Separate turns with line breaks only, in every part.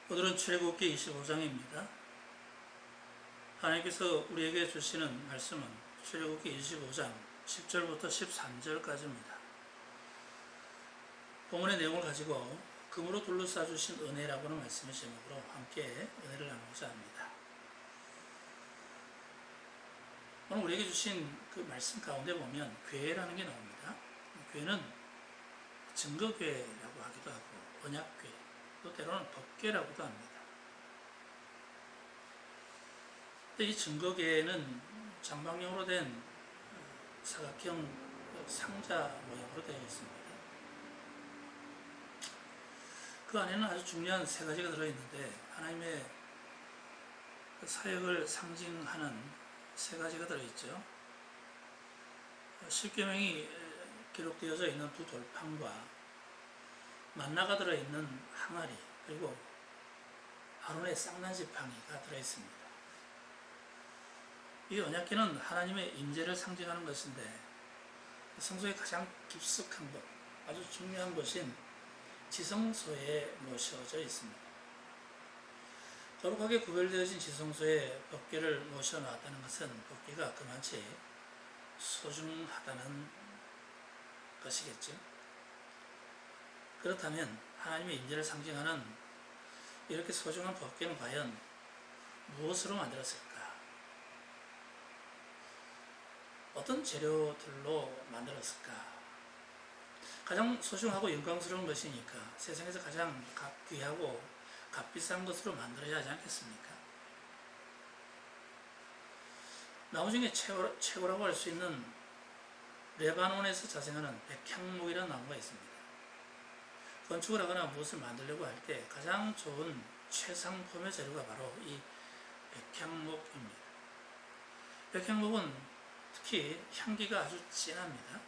오늘은 출애굽기 25장입니다. 하나님께서 우리에게 주시는 말씀은 출애굽기 25장 10절부터 13절까지입니다. 본문의 내용을 가지고 금으로 둘러싸 주신 은혜라고는 말씀의 제목으로 함께 은혜를 나누고자 합니다. 오늘 우리에게 주신 그 말씀 가운데 보면 교회라는 게 나옵니다. 교회는 증거교회라고 하기도 하고 언약교회, 또 때로는 법궤라고도 합니다. 이 증거궤는 장방형으로 된 사각형 상자 모양으로 되어 있습니다. 그 안에는 아주 중요한 세 가지가 들어있는데 하나님의 사역을 상징하는 세 가지가 들어있죠. 십계명이 기록되어져 있는 두 돌판과 만나가 들어있는 항아리, 그리고 아론의 쌍난지팡이가 들어있습니다. 이 언약궤는 하나님의 임재를 상징하는 것인데 성소의 가장 깊숙한 곳, 아주 중요한 곳인 지성소에 모셔져 있습니다. 거룩하게 구별되어진 지성소에 법궤를 모셔 놨다는 것은 법궤가 그만치 소중하다는 것이겠죠. 그렇다면 하나님의 임재를 상징하는 이렇게 소중한 법궤는 과연 무엇으로 만들었을까? 어떤 재료들로 만들었을까? 가장 소중하고 영광스러운 것이니까 세상에서 가장 귀하고 값비싼 것으로 만들어야 하지 않겠습니까? 나무 중에 최고라고 할 수 있는 레바논에서 자생하는 백향목이라는 나무가 있습니다. 건축을 하거나 무엇을 만들려고 할 때 가장 좋은 최상품의 재료가 바로 이 백향목입니다. 백향목은 특히 향기가 아주 진합니다.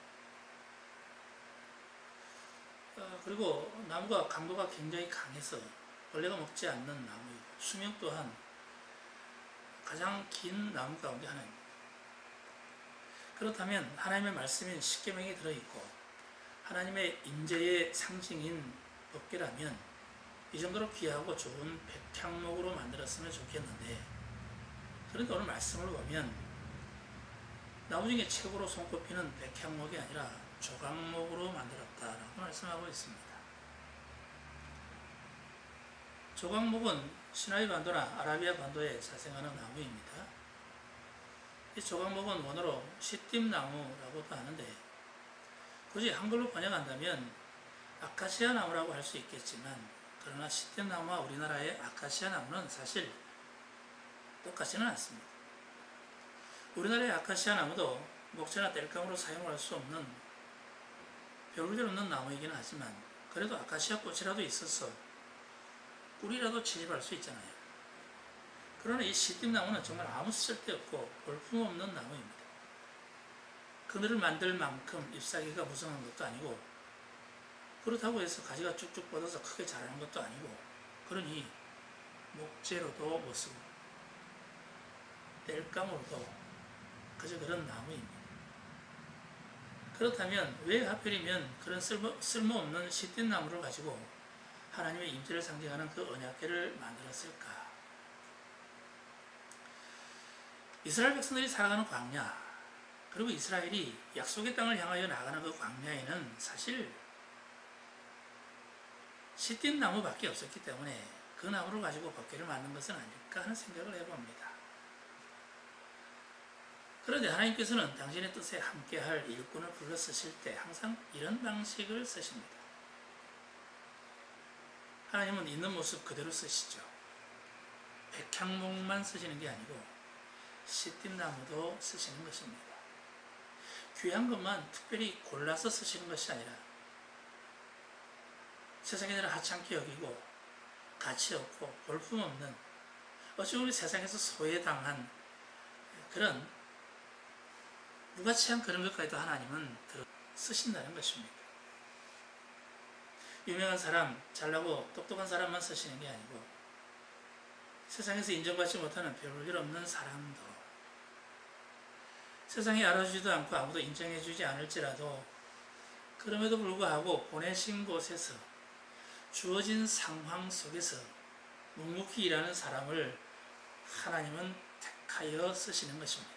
그리고 나무가 강도가 굉장히 강해서 벌레가 먹지 않는 나무이고 수명 또한 가장 긴 나무 가운데 하나입니다. 그렇다면 하나님의 말씀인 십계명이 들어있고 하나님의 임재의 상징인 법궤라면 이 정도로 귀하고 좋은 백향목으로 만들었으면 좋겠는데, 그런데 오늘 말씀을 보면 나무 중에 최고로 손꼽히는 백향목이 아니라 조각목으로 만들었다라고 말씀하고 있습니다. 조각목은 시나이 반도나 아라비아 반도에 자생하는 나무입니다. 이 조각목은 원어로 시띠나무라고도 하는데 굳이 한글로 번역한다면 아카시아 나무라고 할 수 있겠지만, 그러나 시띠나무와 우리나라의 아카시아 나무는 사실 똑같지는 않습니다. 우리나라의 아카시아 나무도 목재나 땔감으로 사용할 수 없는 별볼일 없는 나무이긴 하지만 그래도 아카시아 꽃이라도 있어서 꿀이라도 채집할 수 있잖아요. 그러나 이 시띠나무는 정말 아무 쓸데없고 볼품없는 나무입니다. 그늘을 만들 만큼 잎사귀가 무성한 것도 아니고 그렇다고 해서 가지가 쭉쭉 뻗어서 크게 자라는 것도 아니고, 그러니 목재로도 못 쓰고 땔감으로도 그저 그런 나무입니다. 그렇다면 왜 하필이면 그런 쓸모없는 시띠나무를 가지고 하나님의 임재를 상징하는 그 언약궤를 만들었을까? 이스라엘 백성들이 살아가는 광야, 그리고 이스라엘이 약속의 땅을 향하여 나가는 그 광야에는 사실 시띠나무밖에 없었기 때문에 그 나무를 가지고 법궤를 만든 것은 아닐까 하는 생각을 해봅니다. 그런데 하나님께서는 당신의 뜻에 함께할 일꾼을 불러 쓰실 때 항상 이런 방식을 쓰십니다. 하나님은 있는 모습 그대로 쓰시죠. 백향목만 쓰시는 게 아니고 시띠나무도 쓰시는 것입니다. 귀한 것만 특별히 골라서 쓰시는 것이 아니라 세상에는 하찮게 여기고 가치 없고 볼품없는, 어찌 우리 세상에서 소외당한 그런 무가치한 그런 것까지도 하나님은 쓰신다는 것입니다. 유명한 사람, 잘나고 똑똑한 사람만 쓰시는 게 아니고 세상에서 인정받지 못하는 별볼 없는 사람도, 세상이 알아주지도 않고 아무도 인정해주지 않을지라도 그럼에도 불구하고 보내신 곳에서 주어진 상황 속에서 묵묵히 일하는 사람을 하나님은 택하여 쓰시는 것입니다.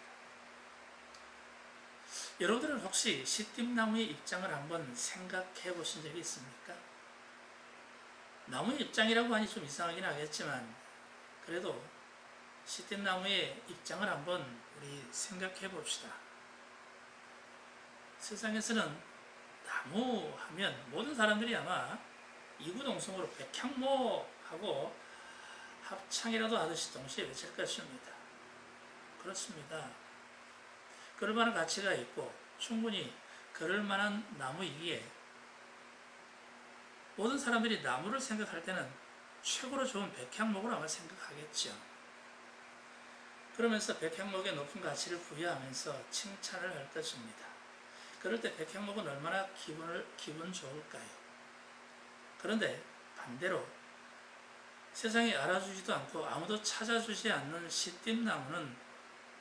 여러분들은 혹시 시띠나무의 입장을 한번 생각해 보신 적이 있습니까? 나무의 입장이라고 하니 좀 이상하긴 하겠지만 그래도 시띠나무의 입장을 한번 우리 생각해 봅시다. 세상에서는 나무 하면 모든 사람들이 아마 이구동성으로 백향목하고 합창이라도 하듯이 동시에 외칠 것입니다. 그렇습니다. 그럴 만한 가치가 있고 충분히 그럴 만한 나무이기에 모든 사람들이 나무를 생각할 때는 최고로 좋은 백향목을 아마 생각하겠죠. 그러면서 백향목에 높은 가치를 부여하면서 칭찬을 할 것입니다. 그럴 때 백향목은 얼마나 기분 좋을까요? 그런데 반대로 세상에 알아주지도 않고 아무도 찾아주지 않는 시띠나무는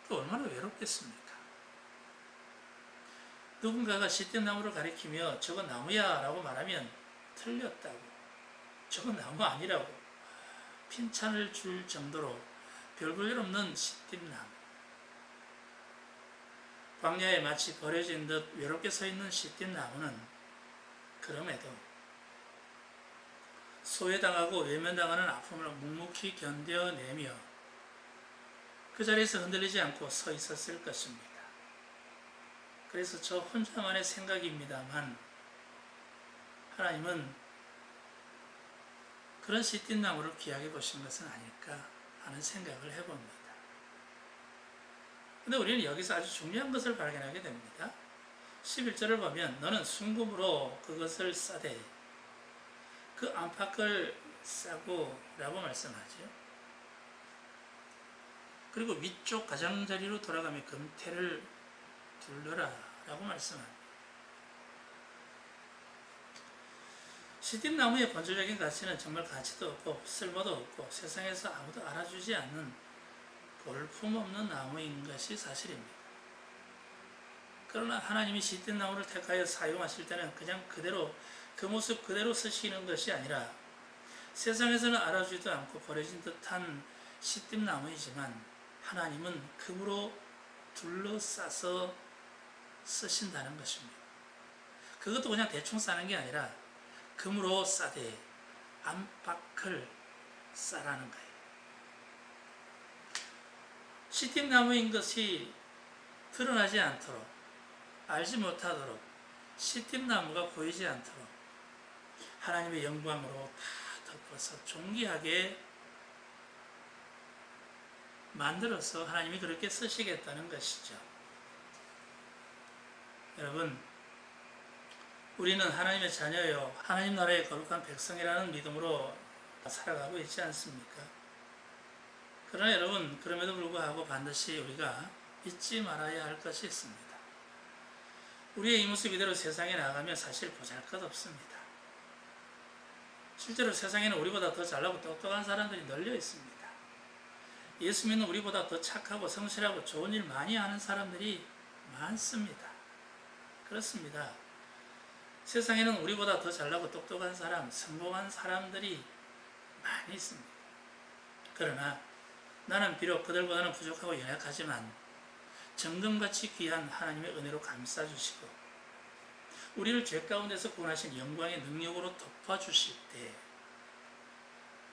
또 얼마나 외롭겠습니까? 누군가가 시띠나무를 가리키며 저건 나무야 라고 말하면 틀렸다고, 저건 나무 아니라고 핀찬을 줄 정도로 별 볼 일 없는 시띠나무, 광야에 마치 버려진 듯 외롭게 서 있는 시띠나무는 그럼에도 소외당하고 외면당하는 아픔을 묵묵히 견뎌내며 그 자리에서 흔들리지 않고 서 있었을 것입니다. 그래서 저 혼자만의 생각입니다만 하나님은 그런 시띠나무를 귀하게 보신 것은 아닐까 하는 생각을 해봅니다. 근데 우리는 여기서 아주 중요한 것을 발견하게 됩니다. 11절을 보면 너는 순금으로 그것을 싸되 그 안팎을 싸고 라고 말씀하죠. 그리고 위쪽 가장자리로 돌아가며 금태를 둘러라 라고 말씀합니다. 시띠나무의 본질적인 가치는 정말 가치도 없고 쓸모도 없고 세상에서 아무도 알아주지 않는 볼품없는 나무인 것이 사실입니다. 그러나 하나님이 시띠나무를 택하여 사용하실 때는 그냥 그대로 그 모습 그대로 쓰시는 것이 아니라 세상에서는 알아주지도 않고 버려진 듯한 시띠나무이지만 하나님은 금으로 둘러싸서 쓰신다는 것입니다. 그것도 그냥 대충 싸는 게 아니라 금으로 싸되 안팎을 싸라는 거예요. 시띠나무인 것이 드러나지 않도록, 알지 못하도록, 시띠나무가 보이지 않도록 하나님의 영광으로 다 덮어서 존귀하게 만들어서 하나님이 그렇게 쓰시겠다는 것이죠. 여러분, 우리는 하나님의 자녀요, 하나님 나라의 거룩한 백성이라는 믿음으로 살아가고 있지 않습니까? 그러나 여러분, 그럼에도 불구하고 반드시 우리가 잊지 말아야 할 것이 있습니다. 우리의 이 모습 이대로 세상에 나가면 사실 보잘것없습니다. 실제로 세상에는 우리보다 더 잘나고 똑똑한 사람들이 널려 있습니다. 예수 믿는 우리보다 더 착하고 성실하고 좋은 일 많이 하는 사람들이 많습니다. 그렇습니다. 세상에는 우리보다 더 잘나고 똑똑한 사람, 성공한 사람들이 많이 있습니다. 그러나 나는 비록 그들보다는 부족하고 연약하지만 정금같이 귀한 하나님의 은혜로 감싸주시고 우리를 죄 가운데서 구원하신 영광의 능력으로 덮어주실 때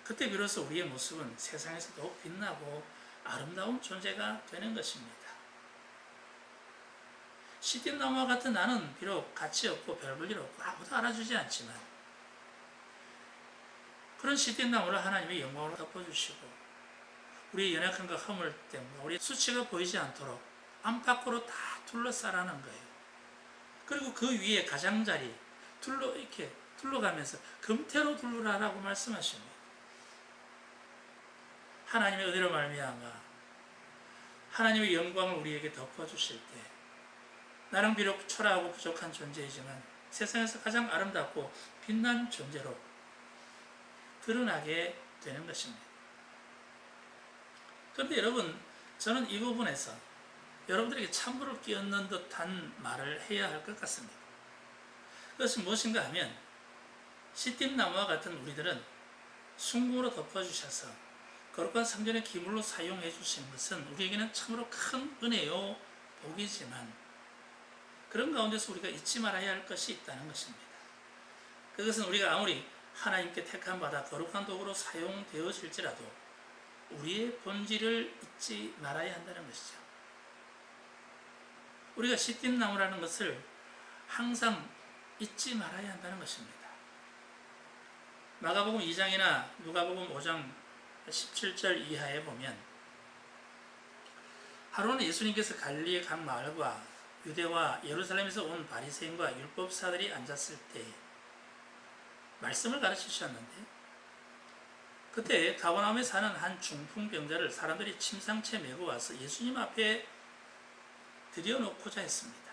그때 비로소 우리의 모습은 세상에서 더욱 빛나고 아름다운 존재가 되는 것입니다. 시띠나무와 같은 나는 비록 가치 없고 별 볼 일 없고 아무도 알아주지 않지만 그런 시띠나무를 하나님의 영광으로 덮어주시고 우리의 연약함과 허물 때문에 우리의 수치가 보이지 않도록 안팎으로 다 둘러싸라는 거예요. 그리고 그 위에 가장자리 이렇게 둘러가면서 금태로 둘러라라고 말씀하십니다. 하나님의 은혜로 말미암아 하나님의 영광을 우리에게 덮어주실 때 나는 비록 초라하고 부족한 존재이지만 세상에서 가장 아름답고 빛난 존재로 드러나게 되는 것입니다. 그런데 여러분, 저는 이 부분에서 여러분들에게 찬물을 끼얹는 듯한 말을 해야 할 것 같습니다. 그것은 무엇인가 하면 시띠나무와 같은 우리들은 순금으로 덮어주셔서 거룩한 성전의 기물로 사용해 주신 것은 우리에게는 참으로 큰 은혜요 복이지만 그런 가운데서 우리가 잊지 말아야 할 것이 있다는 것입니다. 그것은 우리가 아무리 하나님께 택함받아 거룩한 도구로 사용되어질지라도 우리의 본질을 잊지 말아야 한다는 것이죠. 우리가 시띠나무라는 것을 항상 잊지 말아야 한다는 것입니다. 마가복음 2장이나 누가복음 5장 17절 이하에 보면 하루는 예수님께서 갈릴리의 각 마을과 유대와 예루살렘에서 온 바리새인과 율법사들이 앉았을 때 말씀을 가르치셨는데 그때 가버나움에 사는 한 중풍병자를 사람들이 침상채 메고 와서 예수님 앞에 들여놓고자 했습니다.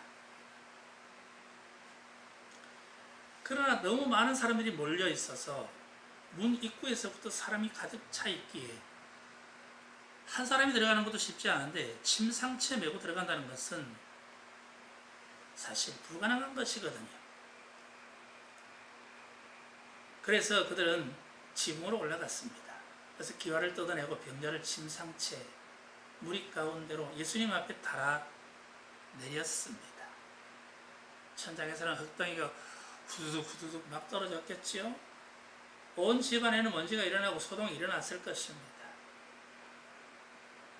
그러나 너무 많은 사람들이 몰려 있어서 문 입구에서부터 사람이 가득 차 있기에 한 사람이 들어가는 것도 쉽지 않은데 침상채 메고 들어간다는 것은 사실 불가능한 것이거든요. 그래서 그들은 지붕으로 올라갔습니다. 그래서 기와를 뜯어내고 병자를 침상채 무리 가운데로 예수님 앞에 달아 내렸습니다. 천장에서는 흙덩이가 후두둑 후두둑 막 떨어졌겠지요. 온 집안에는 먼지가 일어나고 소동이 일어났을 것입니다.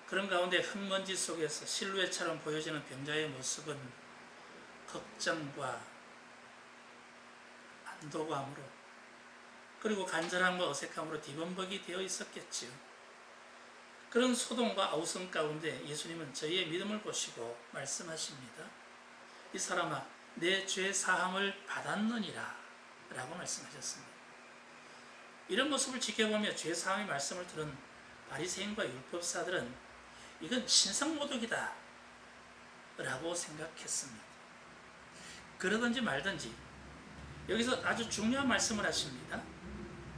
그런 가운데 흙먼지 속에서 실루엣처럼 보여지는 병자의 모습은 걱정과 안도감으로 그리고 간절함과 어색함으로 뒤범벅이 되어 있었겠지요. 그런 소동과 아우성 가운데 예수님은 저희의 믿음을 보시고 말씀하십니다. 이 사람아, 내 죄 사함을 받았느니라 라고 말씀하셨습니다. 이런 모습을 지켜보며 죄 사함의 말씀을 들은 바리새인과 율법사들은 이건 신성모독이다 라고 생각했습니다. 그러든지 말든지 여기서 아주 중요한 말씀을 하십니다.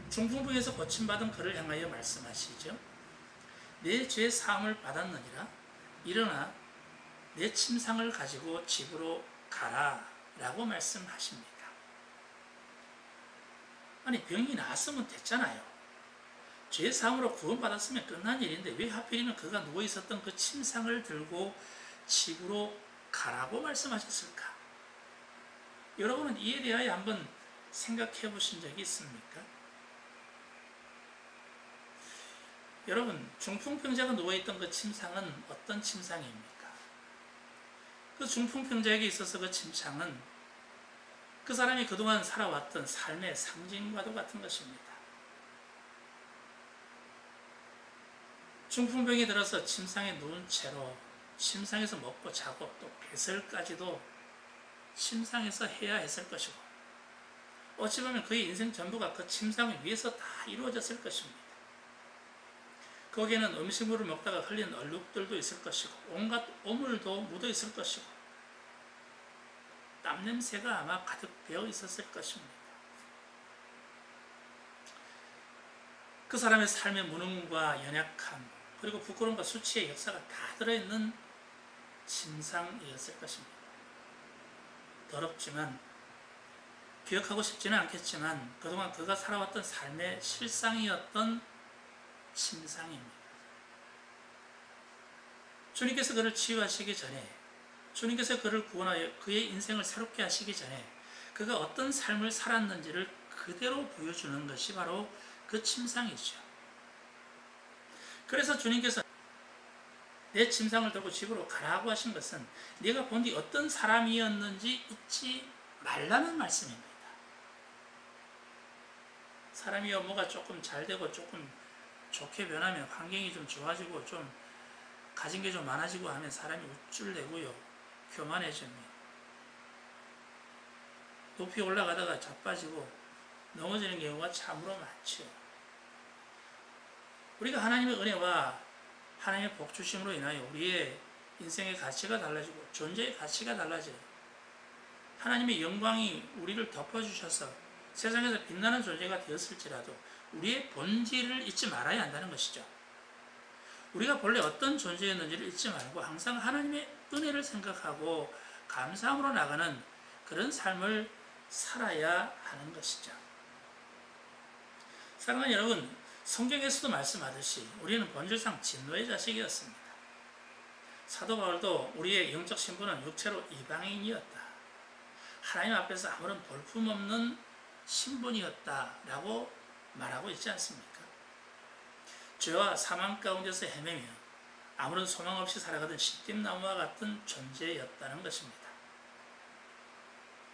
중풍병에서 고침받은 그를 향하여 말씀하시죠. 내 죄 사함을 받았느니라. 일어나 내 침상을 가지고 집으로 가라 라고 말씀하십니다. 아니 병이 나았으면 됐잖아요. 죄 사함으로 구원받았으면 끝난 일인데 왜 하필이면 그가 누워있었던 그 침상을 들고 집으로 가라고 말씀하셨을까? 여러분은 이에 대하여 한번 생각해 보신 적이 있습니까? 여러분, 중풍병자가 누워있던 그 침상은 어떤 침상입니까? 그 중풍병자에게 있어서 그 침상은 그 사람이 그동안 살아왔던 삶의 상징과도 같은 것입니다. 중풍병이 들어서 침상에 누운 채로 침상에서 먹고 자고 또 배설까지도 침상에서 해야 했을 것이고 어찌 보면 그의 인생 전부가 그 침상 위에서 다 이루어졌을 것입니다. 거기에는 음식물을 먹다가 흘린 얼룩들도 있을 것이고 온갖 오물도 묻어 있을 것이고 땀냄새가 아마 가득 배어 있었을 것입니다. 그 사람의 삶의 무능과 연약함 그리고 부끄러움과 수치의 역사가 다 들어있는 침상이었을 것입니다. 더럽지만 기억하고 싶지는 않겠지만 그동안 그가 살아왔던 삶의 실상이었던 침상입니다. 주님께서 그를 치유하시기 전에 주님께서 그를 구원하여 그의 인생을 새롭게 하시기 전에 그가 어떤 삶을 살았는지를 그대로 보여주는 것이 바로 그 침상이죠. 그래서 주님께서 내 침상을 들고 집으로 가라고 하신 것은 네가 본 뒤 어떤 사람이었는지 잊지 말라는 말씀입니다. 사람이 뭐가 조금 잘 되고 조금 좋게 변하면 환경이 좀 좋아지고 좀 가진 게 좀 많아지고 하면 사람이 우쭐대고요. 교만해집니다. 높이 올라가다가 자빠지고 넘어지는 경우가 참으로 많죠. 우리가 하나님의 은혜와 하나님의 복 주심으로 인하여 우리의 인생의 가치가 달라지고 존재의 가치가 달라져요. 하나님의 영광이 우리를 덮어주셔서 세상에서 빛나는 존재가 되었을지라도 우리의 본질을 잊지 말아야 한다는 것이죠. 우리가 본래 어떤 존재였는지를 잊지 말고 항상 하나님의 은혜를 생각하고 감사함으로 나가는 그런 삶을 살아야 하는 것이죠. 사랑하는 여러분, 성경에서도 말씀하듯이 우리는 본질상 진노의 자식이었습니다. 사도 바울도 우리의 영적 신분은 육체로 이방인이었다, 하나님 앞에서 아무런 볼품없는 신분이었다라고 말하고 있지 않습니까? 죄와 사망 가운데서 헤매며 아무런 소망 없이 살아가던 시띠나무와 같은 존재였다는 것입니다.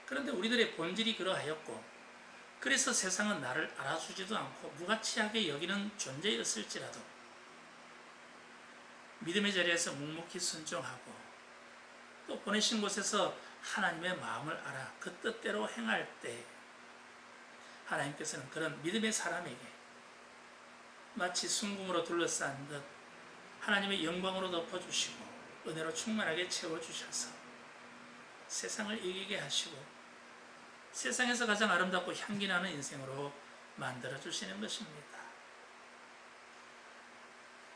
그런데 우리들의 본질이 그러하였고, 그래서 세상은 나를 알아주지도 않고 무가치하게 여기는 존재였을지라도 믿음의 자리에서 묵묵히 순종하고 또 보내신 곳에서 하나님의 마음을 알아 그 뜻대로 행할 때 하나님께서는 그런 믿음의 사람에게 마치 순금으로 둘러싼 듯 하나님의 영광으로 덮어주시고 은혜로 충만하게 채워주셔서 세상을 이기게 하시고 세상에서 가장 아름답고 향기나는 인생으로 만들어주시는 것입니다.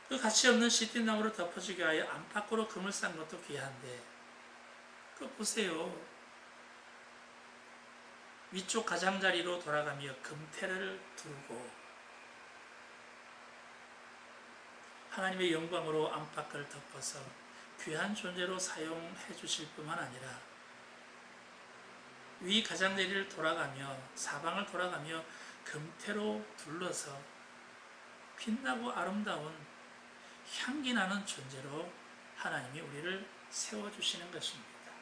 그 가치없는 시띠나무를 덮어주기 위하여 안팎으로 금을 싼 것도 귀한데 그거 보세요. 위쪽 가장자리로 돌아가며 금테를 두르고 하나님의 영광으로 안팎을 덮어서 귀한 존재로 사용해 주실 뿐만 아니라 위 가장자리를 돌아가며 사방을 돌아가며 금테로 둘러서 빛나고 아름다운 향기나는 존재로 하나님이 우리를 세워주시는 것입니다.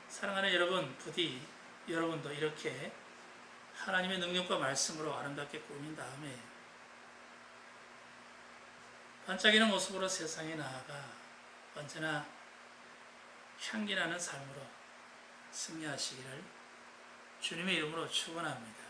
사랑하는 여러분, 부디 여러분도 이렇게 하나님의 능력과 말씀으로 아름답게 꾸민 다음에 반짝이는 모습으로 세상에 나아가 언제나 향기나는 삶으로 승리하시기를 주님의 이름으로 축원합니다.